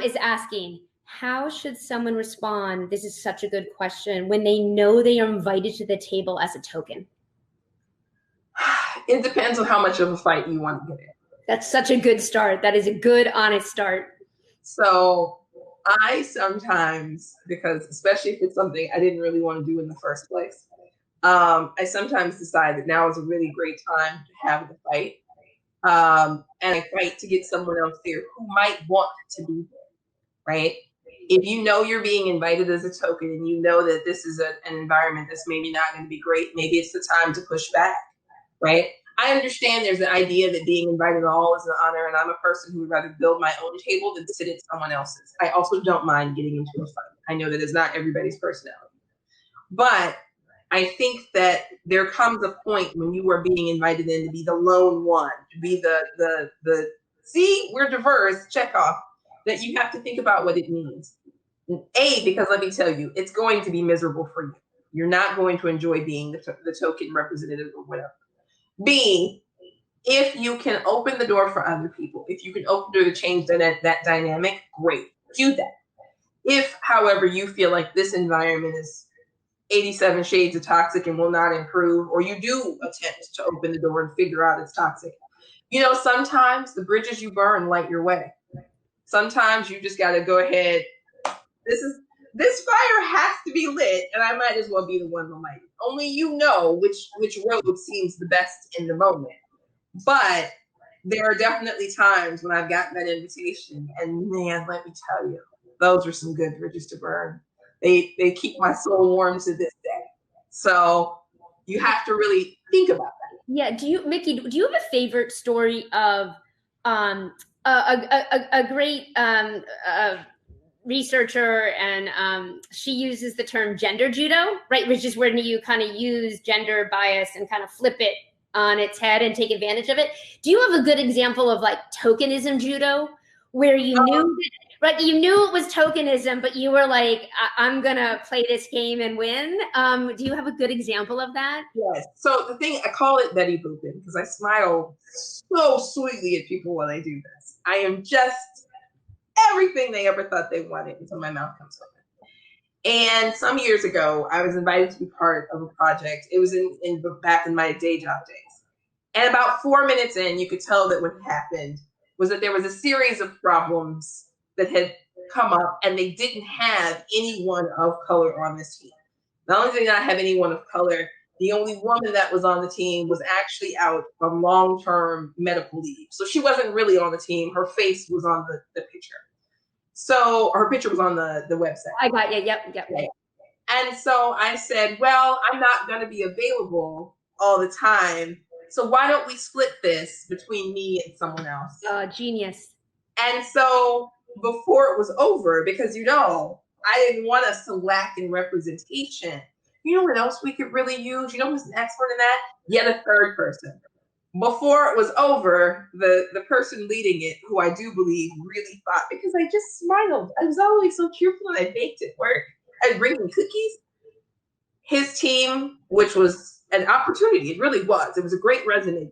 is asking, how should someone respond? This is such a good question when they know they are invited to the table as a token. It depends on how much of a fight you want to get in. That's such a good start. That is a good, honest start. So I sometimes, because especially if it's something I didn't really want to do in the first place, I sometimes decide that now is a really great time to have the fight. And I fight to get someone else there who might want to be there, right? If you know you're being invited as a token and you know that this is an environment that's maybe not going to be great, maybe it's the time to push back, right? I understand there's an idea that being invited at all is an honor, and I'm a person who would rather build my own table than sit at someone else's. I also don't mind getting into a fight. I know that it's not everybody's personality. But I think that there comes a point when you are being invited in to be the lone one, to be the see, we're diverse, check off, that you have to think about what it means. A, because let me tell you, it's going to be miserable for you. You're not going to enjoy being the token representative or whatever. B, if you can open the door for other people, if you can open the door to change that dynamic, great, do that. If, however, you feel like this environment is 87 shades of toxic and will not improve, or you do attempt to open the door and figure out it's toxic, you know, sometimes the bridges you burn light your way. Sometimes you just got to go ahead. This fire has to be lit, and I might as well be the one to light it. Only you know which road seems the best in the moment. But there are definitely times when I've gotten that invitation, and man, let me tell you, those are some good bridges to burn. They keep my soul warm to this day. So you have to really think about that. Yeah. Mikki, do you have a favorite story of a great researcher, and she uses the term gender judo, right? Which is when you kind of use gender bias and kind of flip it on its head and take advantage of it. Do you have a good example of like tokenism judo, where you knew right, you knew it was tokenism, but you were like, I'm gonna play this game and win? Do you have a good example of that? Yes. So the thing, I call it Betty Booping because I smile so sweetly at people when I do this. I am just everything they ever thought they wanted until my mouth comes open. And some years ago, I was invited to be part of a project. It was back in my day job days. And about 4 minutes in, you could tell that what happened was that there was a series of problems that had come up, and they didn't have anyone of color on this team. Not only did they not have anyone of color, the only woman that was on the team was actually out on long-term medical leave. So she wasn't really on the team. Her face was on the picture. So her picture was on the website. I got you. Yep. Right. And so I said, well, I'm not going to be available all the time. So why don't we split this between me and someone else? Genius. And so before it was over, because, you know, I didn't want us to lack in representation. You know what else we could really use? You know who's an expert in that? Yet a third person. Before it was over, the person leading it, who I do believe really thought, because I just smiled. I was always so cheerful and I baked at work. I'd bring them cookies. His team, which was an opportunity, it really was. It was a great resume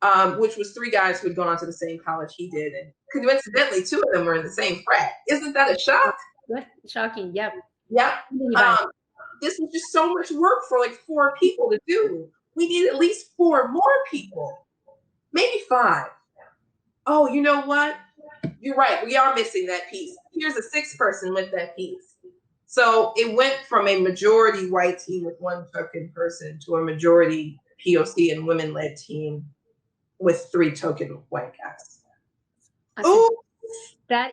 builder, which was 3 guys who had gone to the same college he did. And coincidentally, 2 of them were in the same frat. Isn't that a shock? Shocking, yep. Yep. This was just so much work for like 4 people to do. We need at least 4 more people, maybe 5. Oh, you know what? You're right. We are missing that piece. Here's a 6th person with that piece. So it went from a majority white team with 1 token person to a majority POC and women-led team with 3 token white guys. Ooh, that